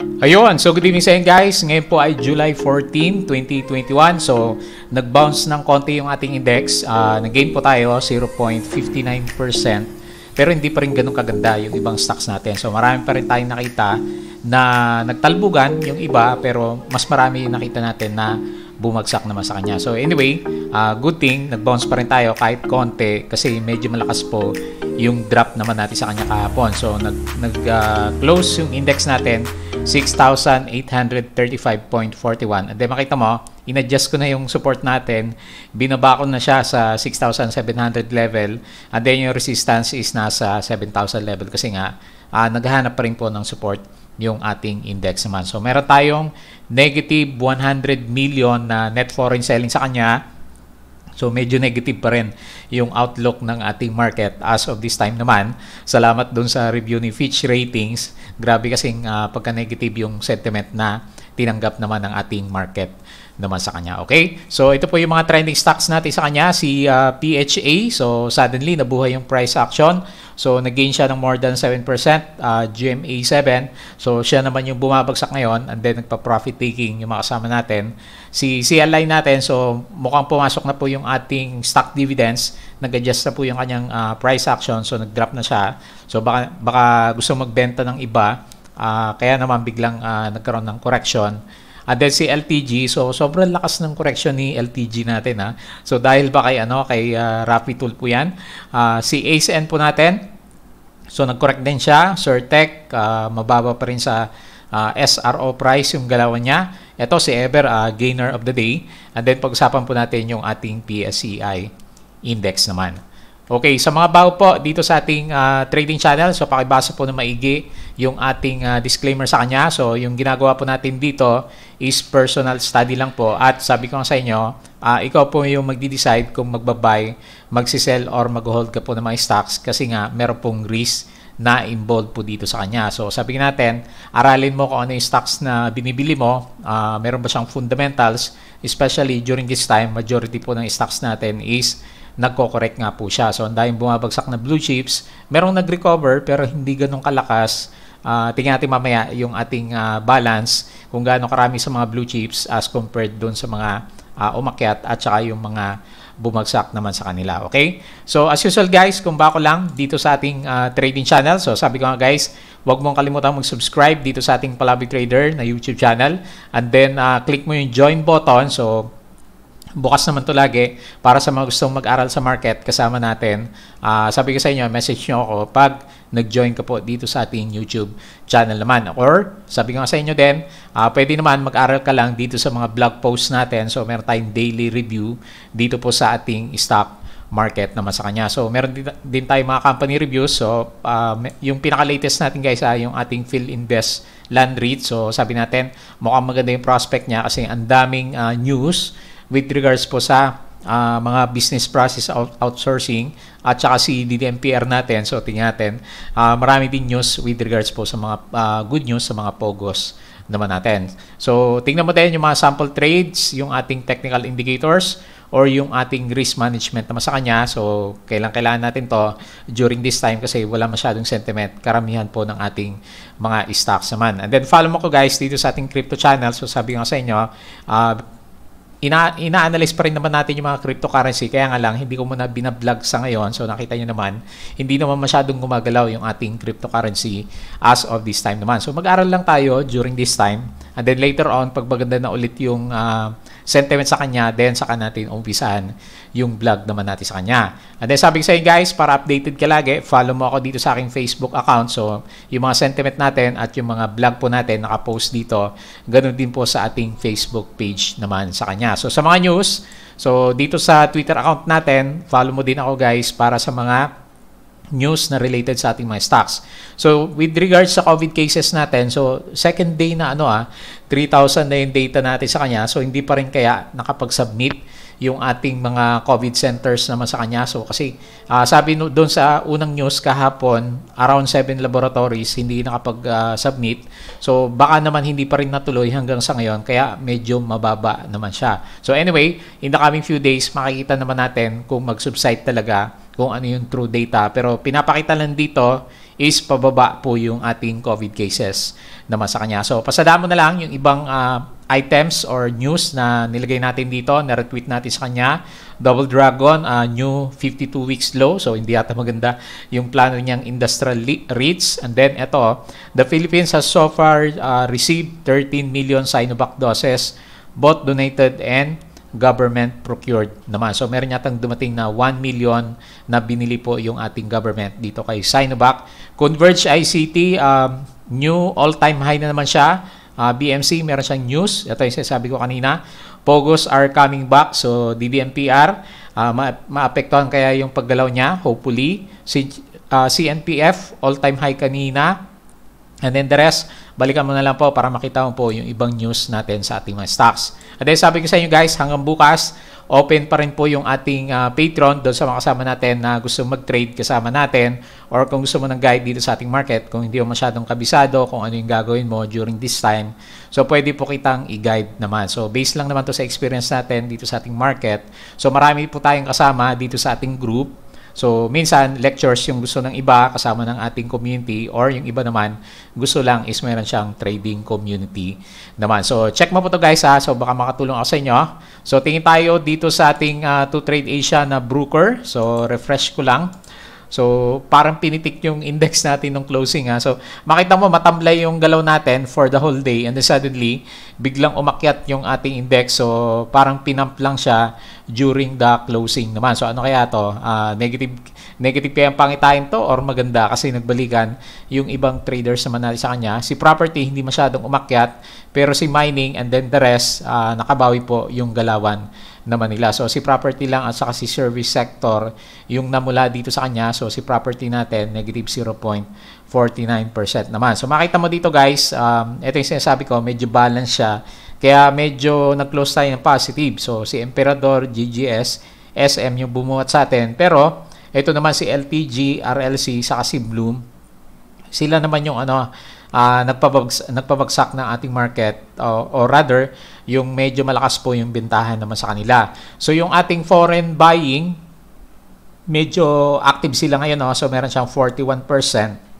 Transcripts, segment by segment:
Ayun, so good evening sa inyo guys. Ngayon po ay July 14, 2021. So, nag-bounce ng konti yung ating index. Nag-gain po tayo 0.59%. Pero hindi pa rin ganun kaganda yung ibang stocks natin. So, marami pa rin tayong nakita na nagtalbugan yung iba, pero mas marami yung nakita natin na bumagsak naman sa kanya. So anyway, good thing, nag-bounce pa rin tayo kahit konti kasi medyo malakas po yung drop naman natin sa kanya kahapon. So nag-close yung index natin 6,835.41. And then makita mo, in-adjust ko na yung support natin, binaba ko na siya sa 6,700 level, and then yung resistance is nasa 7,000 level kasi nga naghahanap pa rin po ng support yung ating index naman. So meron tayong negative 100 million na net foreign selling sa kanya. So medyo negative pa rin yung outlook ng ating market as of this time naman. Salamat dun sa review ni Fitch Ratings. Grabe kasing pagka-negative yung sentiment na tinanggap naman ng ating market naman sa kanya. Okay? So ito po yung mga trending stocks natin sa kanya. Si PHA. So suddenly nabuhay yung price action. So nag-gain siya ng more than 7%. GMA 7. So siya naman yung bumabagsak ngayon. And then nagpa-profit taking yung mga kasama natin. Si CLI natin. So mukhang pumasok na po yung ating stock dividends. Nag-adjust na po yung kanyang price action. So nag-drop na siya. So baka gusto magbenta ng iba. Kaya naman biglang nagkaroon ng correction. And then si LTG, so sobrang lakas ng correction ni LTG natin ha. So dahil ba kay Rappi Tool po 'yan. Si ACN po natin. So nag-correct din siya, Surtech, mababa pa rin sa SRO price yung galawan niya. Ito si Ever, gainer of the day. And then pag-usapan po natin yung ating PSCI index naman. Okay, sa mga bago po dito sa ating trading channel, so pakibasa po na maigi yung ating disclaimer sa kanya. So yung ginagawa po natin dito is personal study lang po. At sabi ko nga sa inyo, ikaw po yung magdi-decide kung magbabuy, magsisell or mag-hold ka po ng mga stocks kasi nga meron pong risk na involved po dito sa kanya. So sabi natin, aralin mo kung ano yung stocks na binibili mo, meron ba siyang fundamentals, especially during this time, majority po ng stocks natin is nagko-correct nga po siya. So, ang daming bumabagsak na blue chips. Merong nag-recover pero hindi ganun kalakas. Tingnan natin mamaya yung ating balance kung gaano karami sa mga blue chips as compared dun sa mga umakyat at saka yung mga bumagsak naman sa kanila. Okay? So, as usual guys, kung bako lang dito sa ating trading channel. So, sabi ko nga guys, huwag mong kalimutan mag-subscribe dito sa ating Palabi Trader na YouTube channel. And then, click mo yung join button. So, bukas naman to lagi para sa mga gustong mag-aral sa market kasama natin. Sabi ko sa inyo, message nyo ako pag nag-join ka po dito sa ating YouTube channel naman. Or, sabi ko nga sa inyo din, pwede naman mag-aral ka lang dito sa mga blog posts natin. So, meron tayong daily review dito po sa ating stock market naman sa kanya. So, meron din tayong mga company reviews. So, yung pinaka-latest natin guys, yung ating PhilInvest Land REIT. So, sabi natin, mukhang maganda yung prospect niya kasi ang daming news with regards po sa mga business process outsourcing at saka si DDMPR natin. So, tingnan natin. Marami din news with regards po sa mga good news sa mga POGOs naman natin. So, tingnan mo din yung mga sample trades, yung ating technical indicators, or yung ating risk management naman sa kanya. So, kailangan natin to during this time kasi wala masyadong sentiment. Karamihan po ng ating mga stocks naman. And then, follow mo ko guys dito sa ating crypto channel. So, sabi nga sa inyo, ina-analyze pa rin naman natin yung mga cryptocurrency, kaya nga lang hindi ko muna binablog sa ngayon. So nakita nyo naman, hindi naman masyadong gumagalaw yung ating cryptocurrency as of this time naman. So mag-aral lang tayo during this time, and then later on, pag maganda na ulit yung sentiment sa kanya, then saka natin umpisahan yung vlog naman natin sa kanya. And then sabi ko sa inyo guys, para updated ka lagi, follow mo ako dito sa aking Facebook account. So yung mga sentiment natin at yung mga vlog po natin nakapost dito, ganun din po sa ating Facebook page naman sa kanya. So sa mga news, so dito sa Twitter account natin, follow mo din ako guys para sa mga news na related sa ating mga stocks. So with regards sa COVID cases natin, so second day na 3,000 na yung data natin sa kanya. So hindi pa rin kaya nakapag-submit yung ating mga COVID centers naman sa kanya. So kasi sabi doon sa unang news kahapon, around 7 laboratories hindi nakapag-submit. So baka naman hindi pa rin natuloy hanggang sa ngayon, kaya medyo mababa naman siya. So anyway, in the coming few days, makikita naman natin kung mag-subside talaga kung ano yung true data. Pero pinapakita lang dito is pababa po yung ating COVID cases naman sa kanya. So, pasada mo na lang yung ibang items or news na nilagay natin dito, na-retweet natin sa kanya. Double Dragon, new 52 weeks low. So, hindi yata maganda yung plano niyang industrial REITs. And then, ito, the Philippines has so far received 13 million Sinovac doses, both donated and government procured naman. So, meron yatang dumating na 1 million na binili po yung ating government dito kay Sinovac. Converge ICT, new all-time high na naman siya. BMC, meron siyang news. Ito yung sinasabi ko kanina. Pogos are coming back. So, DDMPR, maapektuhan kaya yung paggalaw niya, hopefully. CNPF, all-time high kanina. And then the rest, balikan mo na lang po para makita mo po yung ibang news natin sa ating mga stocks. And then sabi ko sa inyo guys, hanggang bukas, open pa rin po yung ating Patreon doon sa mga kasama natin na gusto mag-trade kasama natin, or kung gusto mo ng guide dito sa ating market, kung hindi mo masyadong kabisado kung ano yung gagawin mo during this time, so pwede po kitang i-guide naman. So based lang naman to sa experience natin dito sa ating market. So marami po tayong kasama dito sa ating group. So, minsan, lectures yung gusto ng iba kasama ng ating community, or yung iba naman, gusto lang is meron siyang trading community naman. So, check mo po to guys ha. So, baka makatulong ako sa inyo. So, tingin tayo dito sa ating 2Trade Asia na broker. So, refresh ko lang. So, parang pinitik yung index natin ng closing ha. So, makita mo matamlay yung galaw natin for the whole day, and then suddenly, biglang umakyat yung ating index. So, parang pinump lang siya during the closing naman. So, ano kaya to? Negative kaya ang pangitain to, or maganda kasi nagbalikan yung ibang traders naman natin sa kanya. Si property, hindi masyadong umakyat, pero si mining and then the rest, nakabawi po yung galawan naman nila. So, si property lang at saka si service sector yung namula dito sa kanya. So, si property natin, negative 0.49% naman. So, makita mo dito guys, ito yung sinasabi ko, medyo balance siya. Kaya medyo nag-close tayo ng positive. So, si Emperador, GGS, SM yung bumuhat sa atin. Pero, ito naman si LTG, RLC, saka si Bloom. Sila naman yung nagpabagsak ng ating market, or rather, yung medyo malakas po yung bintahan naman sa kanila. So, yung ating foreign buying, medyo active sila ngayon. So, meron siyang 41%.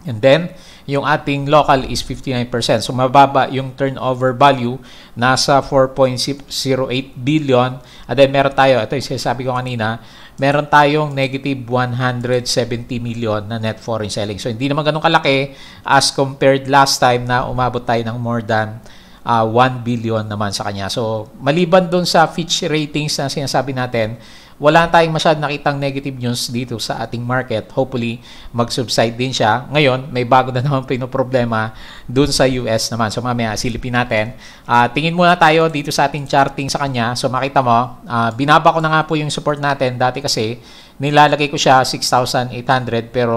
And then, yung ating local is 59%. So, mababa yung turnover value, nasa 4.08 billion. And then, meron tayo, ito yung sinasabi ko kanina, meron tayong negative 170 million na net foreign selling. So, hindi naman ganun kalaki as compared last time na umabot tayo ng more than 1 billion naman sa kanya. So, maliban dun sa Fitch ratings na sinasabi natin, wala tayong masyadong nakitang negative news dito sa ating market. Hopefully, mag-subside din siya. Ngayon, may bago na naman pinoproblema dun sa US naman. So, mamaya, silipin natin. Tingin muna tayo dito sa ating charting sa kanya. So, makita mo, binaba ko na nga po yung support natin. Dati kasi, nilalagay ko siya 6,800 pero,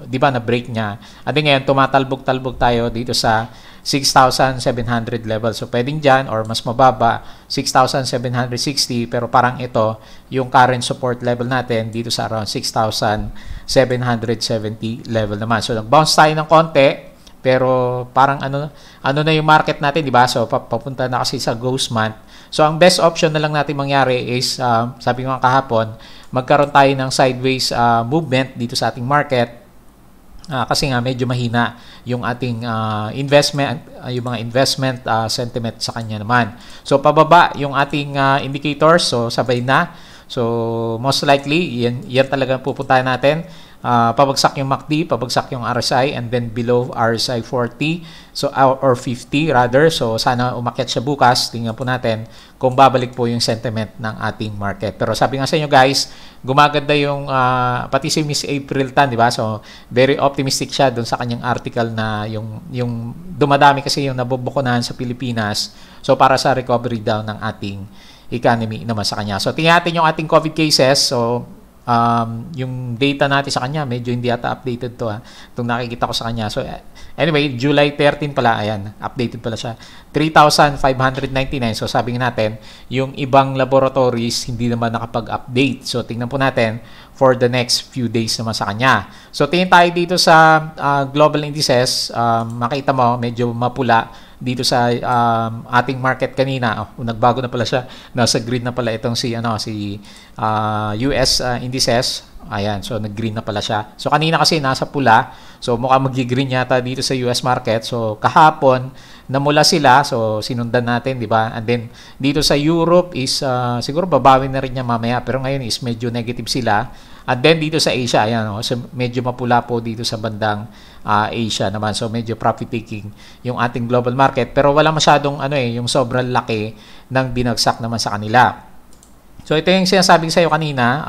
di ba, na-break niya. At ngayon, tumatalbog-talbog tayo dito sa 6,700 level. So, pwedeng dyan or mas mababa, 6,760. Pero parang ito, yung current support level natin dito sa around 6,770 level naman. So, nag-bounce tayo ng konti. Pero parang ano na yung market natin, di ba? So, papunta na kasi sa ghost month. So, ang best option na lang natin mangyari is, sabi ko nga kahapon, magkaroon tayo ng sideways movement dito sa ating market. Kasi nga medyo mahina yung ating investment, yung mga investment sentiment sa kanya naman. So, pababa yung ating indicators. So, sabay na. So, most likely, yan talaga pupuntahan natin. Pabagsak yung MACD, pabagsak yung RSI, and then below RSI 40, so or 50 rather. So, sana umakyat siya bukas. Tingnan po natin kung babalik po yung sentiment ng ating market. Pero sabi nga sa inyo guys, gumaganda yung pati si Miss April Tan, di ba? So, very optimistic siya doon sa kanyang article na yung dumadami kasi yung nabubukunahan sa Pilipinas. So, para sa recovery daw ng ating economy naman sa kanya. So, tingnan natin yung ating COVID cases. So, yung data natin sa kanya, medyo hindi ata updated to itong nakikita ko sa kanya. So, anyway, July 13 pala, ayan, updated pala siya. 3,599. So, sabi natin, yung ibang laboratories hindi naman nakapag-update. So, tingnan po natin for the next few days naman sa kanya. So, tingin tayo dito sa global indices. Makita mo, medyo mapula dito sa ating market kanina. Nagbago na pala siya. Nasa green na pala itong si US indices. Ayan, so nag-green na pala siya. So kanina kasi nasa pula, so mukhang mag-green yata dito sa US market. So kahapon, namula sila, so sinundan natin, di ba? And then dito sa Europe is siguro babawi na rin niya mamaya, pero ngayon is medyo negative sila. And then dito sa Asia, ayan, so medyo mapula po dito sa bandang Asia naman. So medyo profit taking yung ating global market, pero wala masyadong yung sobrang laki ng binagsak naman sa kanila. So ito yung sinasabi sa iyo kanina,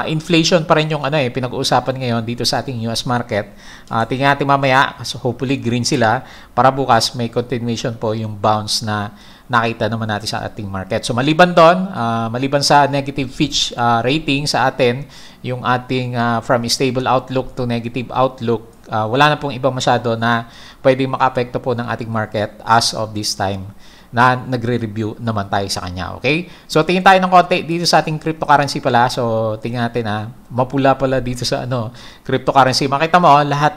inflation pa rin yung pinag-uusapan ngayon dito sa ating US market. Tingnan natin mamaya, so hopefully green sila para bukas may continuation po yung bounce na nakita naman natin sa ating market. So maliban doon, maliban sa negative Fitch rating sa atin, yung ating from stable outlook to negative outlook, wala na pong ibang masyado na pwedeng maka-apekto po ng ating market as of this time na nagre-review naman tayo sa kanya. Okay? So tingin tayo ng konti dito sa ating cryptocurrency pala. So tingnan natin mapula pala dito sa cryptocurrency. Makita mo lahat,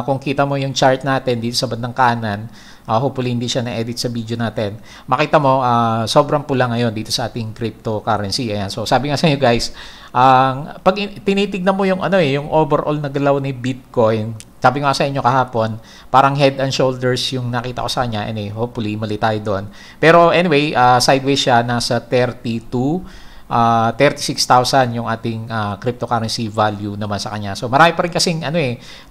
kung kita mo yung chart natin dito sa bandang kanan, hopefully hindi siya na-edit sa video natin. Makita mo, sobrang pula ngayon dito sa ating cryptocurrency. Ayan. So sabi nga sa inyo guys, pag tinitignan mo yung yung overall na galaw ni Bitcoin, sabi nga sa inyo kahapon, parang head and shoulders yung nakita ko sa kanya. And hopefully mali tayo doon. Pero anyway, sideways siya, nasa 36,000 yung ating cryptocurrency value naman sa kanya. So marami pa rin kasing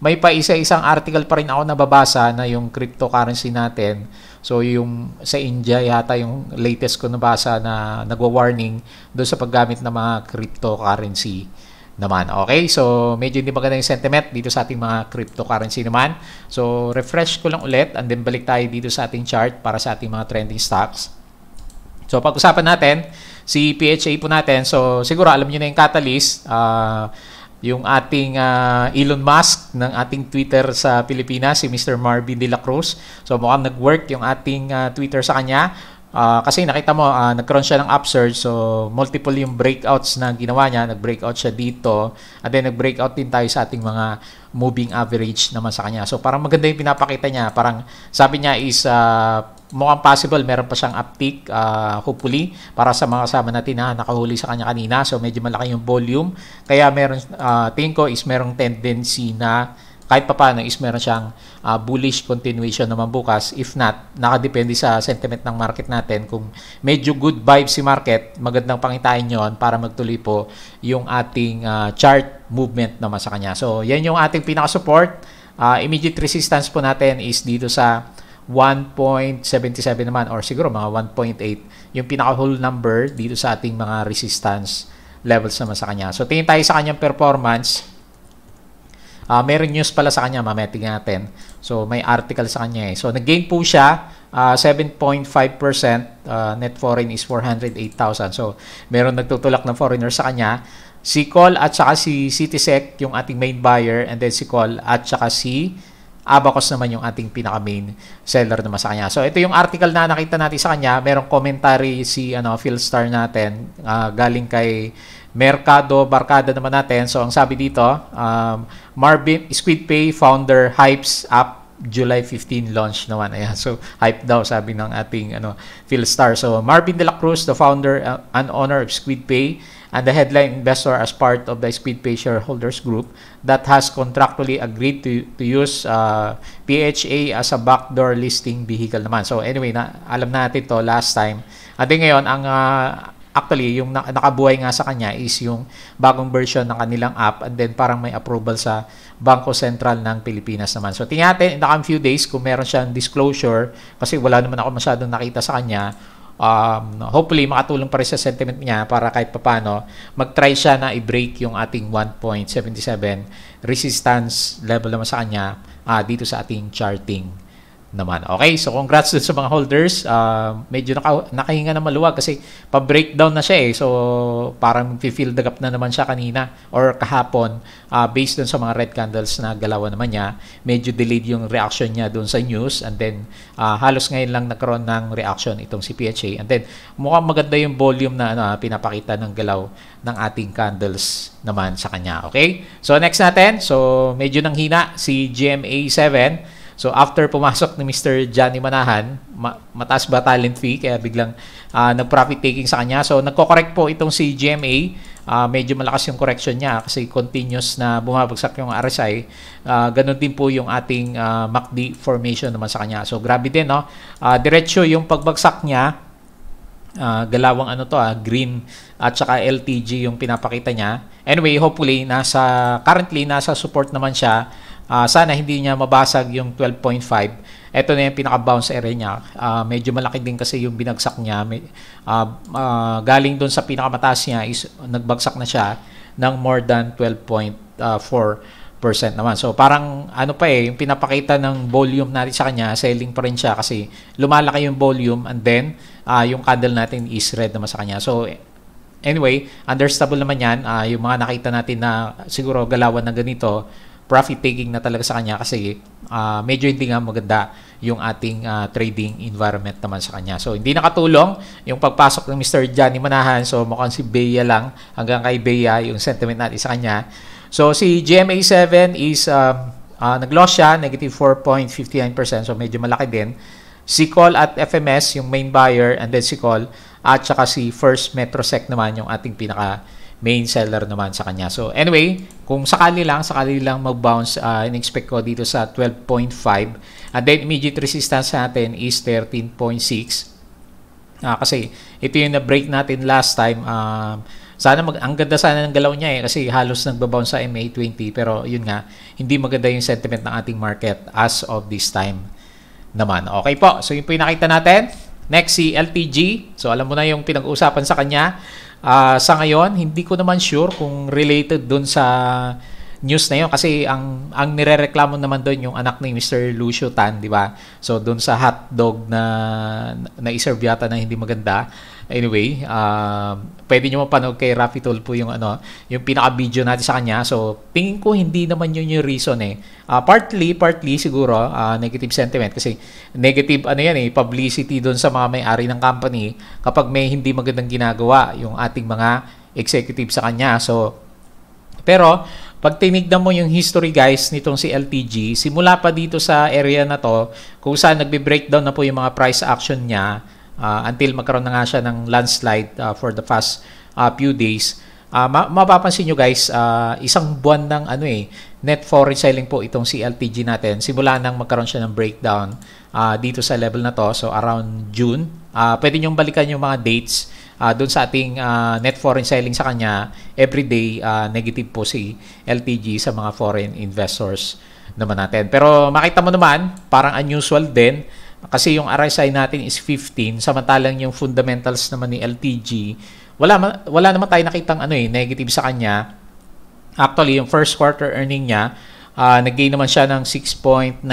may pa isa-isang article pa rin ako nababasa na yung cryptocurrency natin. So yung sa India yata yung latest ko nabasa na nagwa-warning doon sa paggamit ng mga cryptocurrency naman. Okay, so medyo hindi maganda yung sentiment dito sa ating mga cryptocurrency naman. So refresh ko lang ulit and then balik tayo dito sa ating chart para sa ating mga trending stocks. So pag-usapan natin si PHA po natin. So siguro alam niyo na yung catalyst, yung ating Elon Musk ng ating Twitter sa Pilipinas, si Mr. Marvin de la Cruz. So mukhang nag-work yung ating Twitter sa kanya. Kasi nakita mo, nagkaroon siya ng upsurge. So multiple yung breakouts na ginawa niya. Nag-breakout siya dito. And then nag-breakout din tayo sa ating mga moving average naman sa kanya. So parang maganda yung pinapakita niya. Parang sabi niya is mukhang possible meron pa siyang uptick, hopefully, para sa mga kasama natin na nakahuli sa kanya kanina. So medyo malaki yung volume. Kaya meron, tingin ko is merong tendency na kahit pa paano is meron siyang bullish continuation naman bukas. If not, nakadepende sa sentiment ng market natin. Kung medyo good vibes si market, magandang pangitain yon para magtuloy po yung ating chart movement naman sa kanya. So yan yung ating pinaka-support. Immediate resistance po natin is dito sa 1.77 naman or siguro mga 1.8 yung pinaka-whole number dito sa ating mga resistance levels naman sa kanya. So tingin tayo sa kanyang performance. Meron news pala sa kanya, mamaya tingnan natin. So may article sa kanya So nag-gain po siya 7.5%, net foreign is 408,000. So meron nagtutulak ng foreigner sa kanya. Si Call at saka si Citysec yung ating main buyer, and then si Call at saka si Abacus naman yung ating pinaka-main seller naman sa kanya. So ito yung article na nakita natin sa kanya. Merong commentary si Philstar natin, galing kay Mercado Barkada naman natin. So ang sabi dito, Marvin SquidPay founder hypes up July 15 launch naman. Ayan. So hype daw sabi ng ating Philstar. So Marvin de la Cruz, the founder and owner of SquidPay and the headline investor as part of the SquidPay shareholders group that has contractually agreed to use PHA as a backdoor listing vehicle naman. So anyway, alam natin to last time. At ngayon, ang actually, yung nakabuhay nga sa kanya is yung bagong version ng kanilang app, and then parang may approval sa Bangko Sentral ng Pilipinas naman. So tingnan natin in the coming few days kung meron siyang disclosure, kasi wala naman ako masyadong nakita sa kanya. Hopefully makatulong pa rin sa sentiment niya para kahit papano mag-try siya na i-break yung ating 1.77 resistance level naman sa kanya dito sa ating charting naman. Okay, so congrats dun sa mga holders. Medyo nakahinga na maluwag kasi pa-breakdown na siya So parang fill the gap na naman siya kanina or kahapon, based dun sa mga red candles na galawan naman niya. Medyo delayed yung reaction niya dun sa news, and then halos ngayon lang nagkaroon ng reaction itong si PHA, and then mukhang maganda yung volume na pinapakita ng galaw ng ating candles naman sa kanya. Okay, so next natin, so medyo nang hina si GMA 7. So after pumasok ni Mr. Johnny Manahan, mataas ba talent fee kaya biglang nag-profit taking sa kanya. So nagko-correct po itong si GMA. medyo malakas yung correction niya kasi continuous na bumabagsak yung RSI. Ganun din po yung ating MACD formation naman sa kanya. So grabe din, no? Diretso yung pagbagsak niya. Galawang ano to, green at saka LTG yung pinapakita niya. Anyway, hopefully currently nasa support naman siya. Sana hindi niya mabasag yung 12.5. Ito na yung pinaka-bounce area niya. Medyo malaki din kasi yung binagsak niya. Galing doon sa pinakamataas niya is nagbagsak na siya ng more than 12.4% naman. So parang ano pa yung pinapakita ng volume natin sa kanya, selling pa rin siya kasi lumalaki yung volume and then yung candle natin is red naman sa kanya. So anyway, understandable naman yan. Yung mga nakita natin na siguro galawan na ganito, profit taking na talaga sa kanya kasi medyo hindi nga maganda yung ating trading environment naman sa kanya. So hindi nakatulong yung pagpasok ng Mr. Johnny Manahan. So mukhang si Bea lang, hanggang kay Bea yung sentiment natin sa kanya. So si GMA7 is nag-loss siya, negative 4.59%. So medyo malaki din. Sicol at FMS yung main buyer, and then Sicol at saka si First Metrosec naman yung ating pinaka main seller naman sa kanya. So anyway, kung sakali lang mag-bounce, in-expect ko dito sa 12.5. And then immediate resistance natin is 13.6. Kasi ito yung na-break natin last time. Ang ganda sana ng galaw niya kasi halos nagbabounce sa MA20. Pero yun nga, hindi maganda yung sentiment ng ating market as of this time naman. Okay po, so yun po yung nakita natin. Next, si LTG. So alam mo na yung pinag-uusapan sa kanya. Sa ngayon, hindi ko naman sure kung related dun sa news na yun kasi ang nirereklamo naman doon yung anak ni Mr. Lucio Tan, di ba? So dun sa hotdog na iserve yata na hindi maganda. Anyway, pwede nyo mapanood kay Rafi Tulfo yung yung pinaka-video natin sa kanya. So tingin ko hindi naman yun yung reason partly siguro negative sentiment kasi negative publicity doon sa mga may-ari ng company kapag may hindi magandang ginagawa yung ating mga executive sa kanya. So pero pag tinignan mo yung history guys nitong si LTG, simula pa dito sa area na to kung saan nagbe-breakdown na po yung mga price action niya until magkaroon na nga siya ng landslide for the past few days. Mapapansin nyo guys, isang buwan ng net foreign selling po itong si LTG natin. Simula nang magkaroon siya ng breakdown dito sa level na to, so around June. Pwede nyong balikan yung mga dates doon sa ating net foreign selling sa kanya. Everyday negative po si LTG sa mga foreign investors naman natin. Pero makita mo naman, parang unusual din kasi yung RSI natin is 15, samantalang yung fundamentals naman ni LTG, wala naman tayo nakitang negative sa kanya. Actually, yung first quarter earning niya, nag-gain naman siya ng 6.98%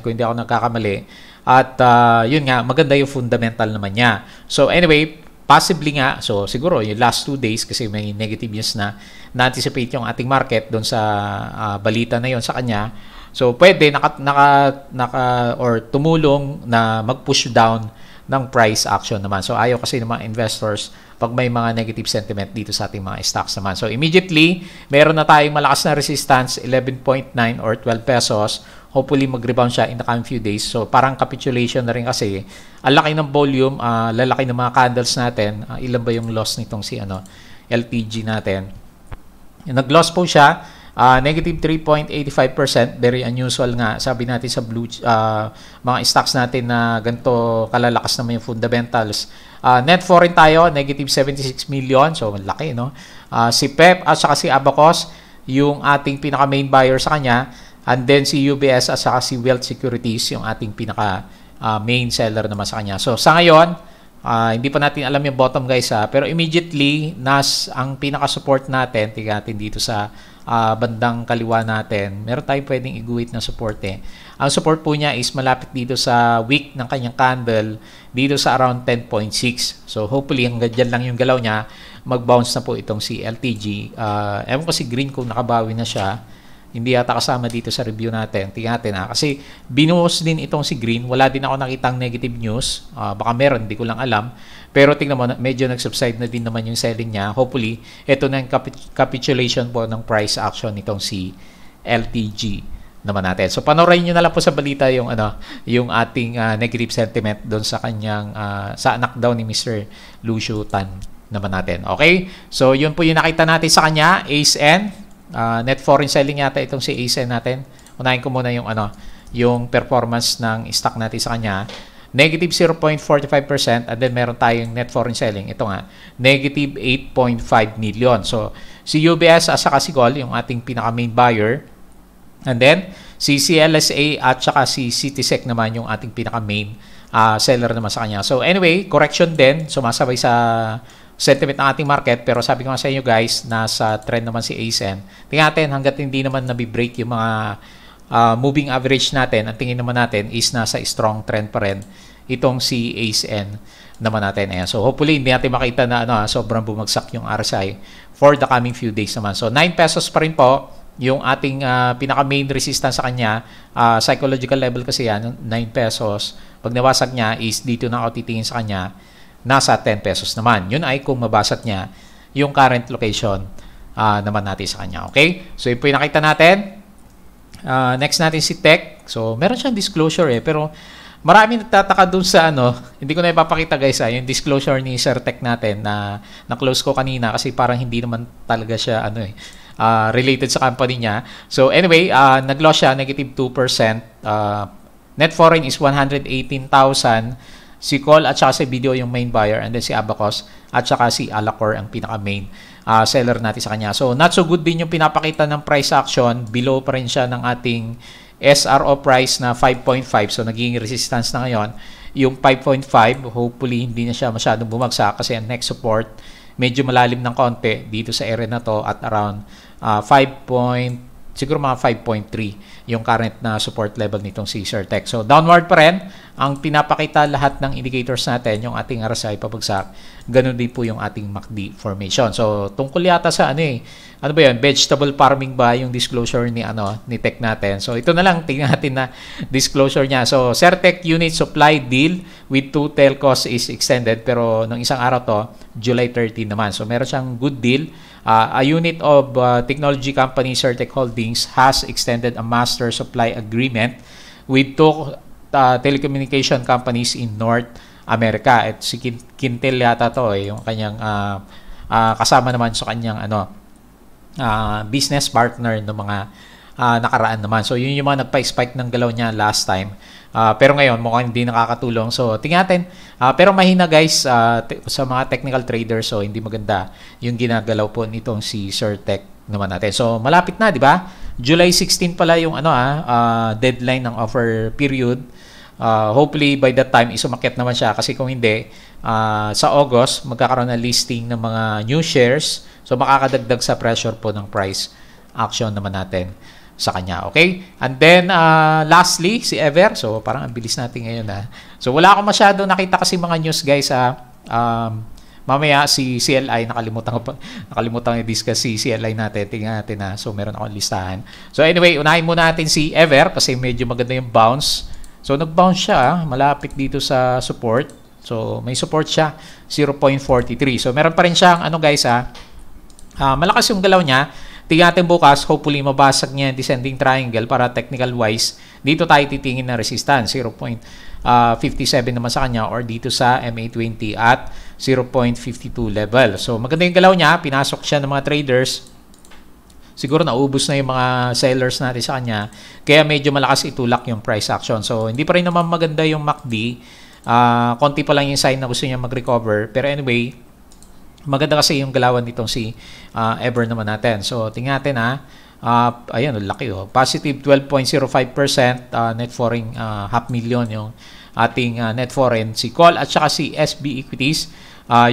kung hindi ako nagkakamali. At yun nga, maganda yung fundamental naman niya. So anyway, possibly nga, so siguro yung last 2 days kasi may negative news na na-anticipate yung ating market doon sa balita na yon sa kanya. So pwede or tumulong na mag-push down ng price action naman. So ayaw kasi ng mga investors pag may mga negative sentiment dito sa ating mga stocks naman. So immediately, meron na tayong malakas na resistance, 11.9 or 12 pesos. Hopefully mag-rebound siya in the coming few days. So parang capitulation na rin kasi. Ang laki ng volume, lalaki ng mga candles natin. Ilan ba yung loss nitong si LTG natin? Nag-loss po siya. Negative 3.85%, very unusual nga. Sabi natin sa mga stocks natin na ganito kalalakas naman yung fundamentals. Net foreign tayo, negative 76 million. So, laki, no? Si PEP at saka si Abacus, yung ating pinaka main buyer sa kanya. And then si UBS at saka si Wealth Securities, yung ating pinaka main seller naman sa kanya. So, sa ngayon, hindi pa natin alam yung bottom guys pero immediately, ang pinaka-support natin, tingnan natin dito sa bandang kaliwa natin, meron tayong pwedeng iguhit na support Ang support po niya is malapit dito sa wick ng kanyang candle, dito sa around 10.6. So hopefully hanggang dyan lang yung galaw niya, mag-bounce na po itong si LTG. Ewan ko si Green kung nakabawi na siya. Hindi yata kasama dito sa review natin. Tingnan natin kasi binuhos din itong si Green. Wala din ako nakitang negative news. Baka meron, hindi ko lang alam. Pero tingnan mo, medyo nag-subside na din naman yung selling niya. Hopefully, ito na yung capitulation po ng price action nitong si LTG naman natin. So panoorin niyo na lang po sa balita yung yung ating negative sentiment doon sa kanyang sa anak daw ni Mr. Lucio Tan naman natin. Okay? So, yun po yung nakita natin sa kanya. ACE-N. Net foreign selling yata itong si ACE-N natin. Unahin ko muna yung yung performance ng stock natin sa kanya. Negative 0.45% and then meron tayong net foreign selling. Ito nga, negative 8.5 million. So, si UBS at saka si Gol, yung ating pinaka-main buyer. And then, si CLSA at saka si Citysec naman yung ating pinaka-main seller naman sa kanya. So, anyway, correction din. Sumasabay sa sentiment ng ating market. Pero sabi ko nga sa inyo guys, nasa trend naman si ACE-N. Tingnan natin hanggat hindi naman nabibreak yung mga moving average natin, ang tingin naman natin is nasa strong trend pa rin itong si ACE-N naman natin. Ayan. So hopefully hindi natin makita na sobrang bumagsak yung RSI for the coming few days naman. So 9 pesos pa rin po yung ating pinaka main resistance sa kanya. Psychological level kasi yan, 9 pesos. Pag nawasag niya is dito na ako titingin sa kanya, nasa 10 pesos naman. Yun ay kung mabasag niya yung current location naman natin sa kanya. Okay? So yun po yung nakita natin. Next natin si Tech. So, meron siyang disclosure pero marami nagtataka dun sa hindi ko na ipapakita guys yung disclosure ni Sir Tech natin na na-close ko kanina kasi parang hindi naman talaga siya related sa company niya. So, anyway, nag-loss siya, negative 2%. Net foreign is 118,000. Si Call at saka si Video yung main buyer and then si Abacus at saka si Alacor ang pinaka-main seller natin sa kanya. So, not so good din yung pinapakita ng price action. Below pa rin siya ng ating SRO price na 5.5. So, naging resistance na ngayon. Yung 5.5, hopefully, hindi na siya masyadong bumagsak kasi ang next support, medyo malalim ng konti dito sa area na to at around siguro mga 5.3 yung current na support level nitong si Sir Tech. So, downward pa rin ang pinapakita lahat ng indicators natin, yung ating RSI pabagsak. Ganun din po yung ating MACD formation. So, tungkol yata sa ano ba yun? Vegetable farming ba yung disclosure ni Tech natin? So, ito na lang, tingnan natin na disclosure niya. So, Sir Tech unit supply deal with 2 telcos is extended pero ng isang araw to, July 13 naman. So, meron siyang good deal. A unit of technology company Certec Holdings has extended a master supply agreement with 2 telecommunication companies in North America. At si Quintel yata to yung kanyang kasama naman sa kanyang business partner ng mga nakaraan naman. So yun yung mga nagpa-spike ng galaw niya last time. Pero ngayon mukhang hindi nakakatulong. So tingnan natin. Pero mahina guys sa mga technical traders, so hindi maganda yung ginagalaw po nitong si Sir Tech naman natin. So malapit na, di ba? July 16 pala yung deadline ng offer period. Hopefully by that time isumakyat naman siya kasi kung hindi sa August magkakaroon na listing ng mga new shares. So makakadagdag sa pressure po ng price action naman natin sa kanya. Okay? And then, lastly, si Ever. So, parang ang bilis natin ngayon. So, wala akong masyado nakita kasi mga news, guys. Mamaya, si CLI, nakalimutan ko i-discuss si CLI natin. Tingnan natin So, meron akong listahan. So, anyway, unahin muna natin si Ever kasi medyo maganda yung bounce. So, nag-bounce siya. Malapit dito sa support. So, may support siya. 0.43. So, meron pa rin siyang, guys, malakas yung galaw niya. Tingnan natin bukas, hopefully mabasag niya yung descending triangle para technical wise. Dito tayo titingin na resistance, 0.57 naman sa kanya or dito sa MA20 at 0.52 level. So maganda yung galaw niya, pinasok siya ng mga traders. Siguro naubos na yung mga sellers natin sa kanya. Kaya medyo malakas itulak yung price action. So hindi pa rin naman maganda yung MACD. Konti pa lang yung sign na gusto niya mag-recover. Pero anyway, maganda kasi yung galawan nitong si Ever naman natin. So, tingnan natin ayan, laki Positive 12.05% net foreign, 500,000 yung ating net foreign. Si Call at saka si SB Equities,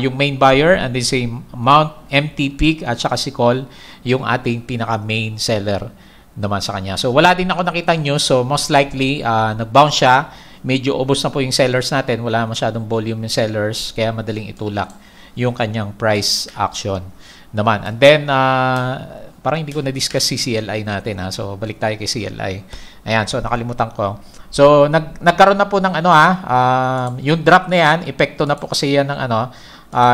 yung main buyer, and then si Mount MT Peak at saka si Call, yung ating pinaka-main seller naman sa kanya. So, wala din ako nakita news. So, most likely, nag-bounce siya. Medyo ubos na po yung sellers natin. Wala masyadong volume yung sellers, kaya madaling itulak yung kanyang price action naman. And then, parang hindi ko na-discuss si CLI natin. So, balik tayo kay CLI. Ayan, so nakalimutan ko. So, nagkaroon na po ng yung drop na yan, epekto na po kasi yan ng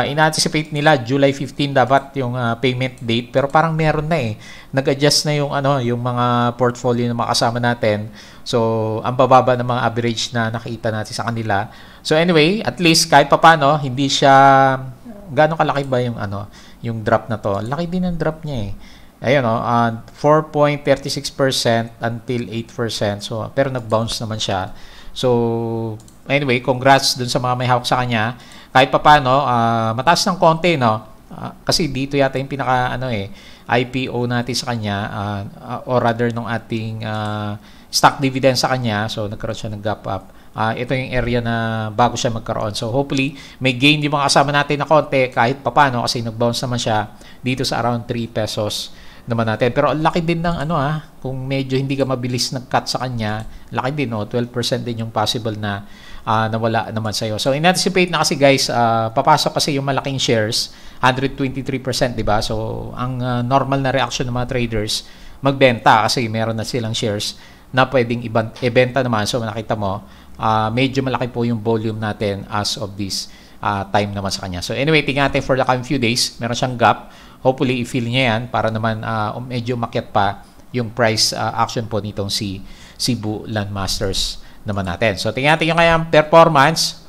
ina-anticipate nila July 15 dapat yung payment date, pero parang meron na nag-adjust na yung yung mga portfolio na makasama natin. So, ang bababa ng mga average na nakita natin sa kanila. So, anyway, at least kahit papano, hindi siya gaano kalaki ba yung yung drop na to? Laki din ang drop niya eh. Ayun 4.36% until 8%. So, pero nag-bounce naman siya. So, anyway, congrats dun sa mga may hawak sa kanya. Kahit papaano, mataas ng konti, no? Kasi dito yata yung pinaka IPO natin sa kanya, or rather nung ating stock dividend sa kanya. So, nagkaroon siya ng gap up. Ito yung area na bago siya magkaroon. So, hopefully, may gain yung mga kasama natin na konti kahit papano kasi nag-bounce naman siya dito sa around 3 pesos naman natin. Pero laki din ng kung medyo hindi ka mabilis nag-cut sa kanya, laki din 12% din yung possible na nawala naman sa'yo. So, in-anticipate na kasi guys, papasok kasi yung malaking shares, 123%, diba? So, ang normal na reaction ng mga traders, magbenta kasi meron na silang shares na pwedeng ibenta naman. So, nakita mo, medyo malaki po yung volume natin as of this time naman sa kanya. So, anyway, tingnan natin for the coming few days. Meron siyang gap. Hopefully, i-fill niya yan para naman medyo umakyat pa yung price action po nitong si Cebu Landmasters naman natin. So, tingnan natin yung kanyang performance.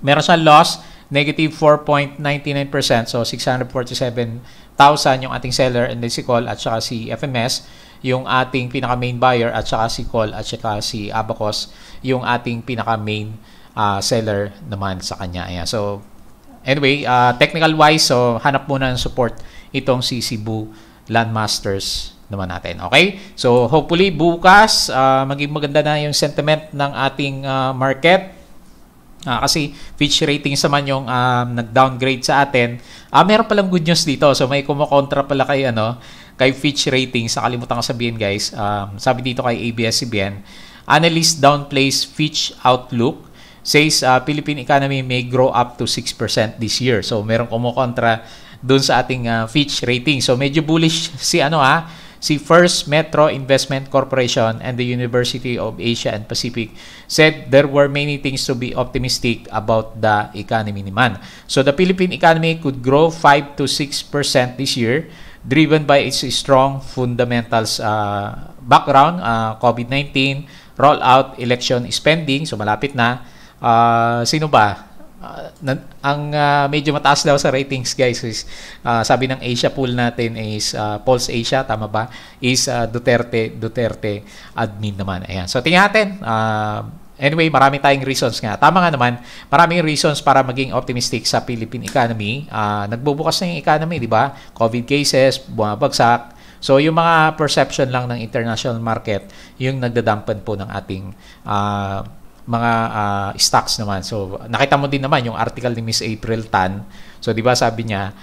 Meron siyang loss, negative 4.99%. So, 647,000 yung ating seller and then si Call at saka si FMS, yung ating pinaka-main buyer at saka si Call at saka si Abacus, yung ating pinaka-main seller naman sa kanya. Ayan. So, anyway, technical-wise, so hanap muna ng support itong si Cebu Landmasters naman natin. Okay? So, hopefully, bukas, maging maganda na yung sentiment ng ating market. Kasi Fitch Ratings naman yung nag-downgrade sa atin. Meron palang good news dito. So, may kumukontra pala kay Fitch Ratings. Nakalimutan ko sabihin, guys. Sabi dito kay ABS-CBN, analyst downplays Fitch outlook, says Philippine economy may grow up to 6% this year. So, merong kumukontra dun sa ating Fitch rating. So, medyo bullish si First Metro Investment Corporation and the University of Asia and Pacific said there were many things to be optimistic about the economy naman. So, the Philippine economy could grow 5 to 6% this year, driven by its strong fundamentals background, COVID-19, rollout, election spending. So, malapit na. Sino ba? Ang medyo mataas daw sa ratings, guys, is sabi ng Asia pool natin is Pulse Asia, tama ba? Is Duterte admin naman. Ayan. So, tingnan natin. Anyway, marami tayong reasons nga. Tama nga naman, maraming reasons para maging optimistic sa Philippine economy. Nagbubukas na yung economy, di ba? COVID cases, bumabagsak. So, yung mga perception lang ng international market, yung nagdadampan po ng ating mga stocks naman. So, nakita mo din naman yung article ni Miss April Tan. So, di ba sabi niya,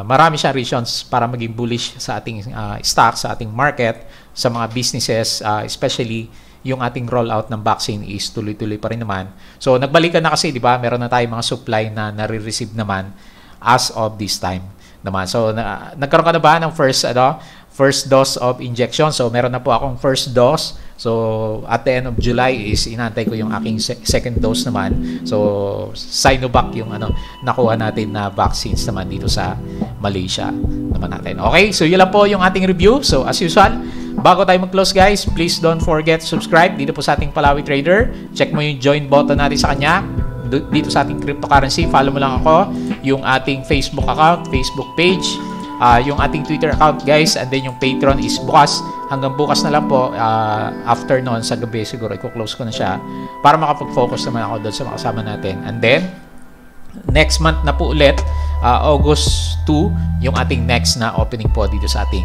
marami siyang reasons para maging bullish sa ating stocks, sa ating market, sa mga businesses, especially yung ating rollout ng vaccine is tuloy-tuloy pa rin naman. So, nagbalikan na kasi, di ba, meron na tayong mga supply na nare-receive naman as of this time naman. So, nagkaroon ka na ba ng first dose of injection? So, meron na po akong first dose. So, at the end of July is inantay ko yung aking second dose naman. So, Sinovac yung nakuha natin na vaccines naman dito sa Malaysia naman natin. Okay, so yun lang po yung ating review. So, as usual, bago tayo mag-close, guys, please don't forget to subscribe dito po sa ating Palawi Trader. Check mo yung join button natin sa kanya. Dito sa ating cryptocurrency, follow mo lang ako. Yung ating Facebook account, Facebook page, yung ating Twitter account, guys, and then yung Patreon is bukas. Hanggang bukas na lang po, after noon, sa gabi siguro, i-close ko na siya para makapag-focus naman ako doon sa mga kasama natin. And then, next month na po ulit, August 2, yung ating next na opening po dito sa ating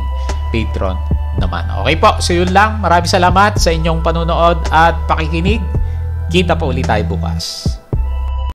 Patreon naman. Okay po, so yun lang. Maraming salamat sa inyong panonood at pakikinig. Kita po ulit tayo bukas.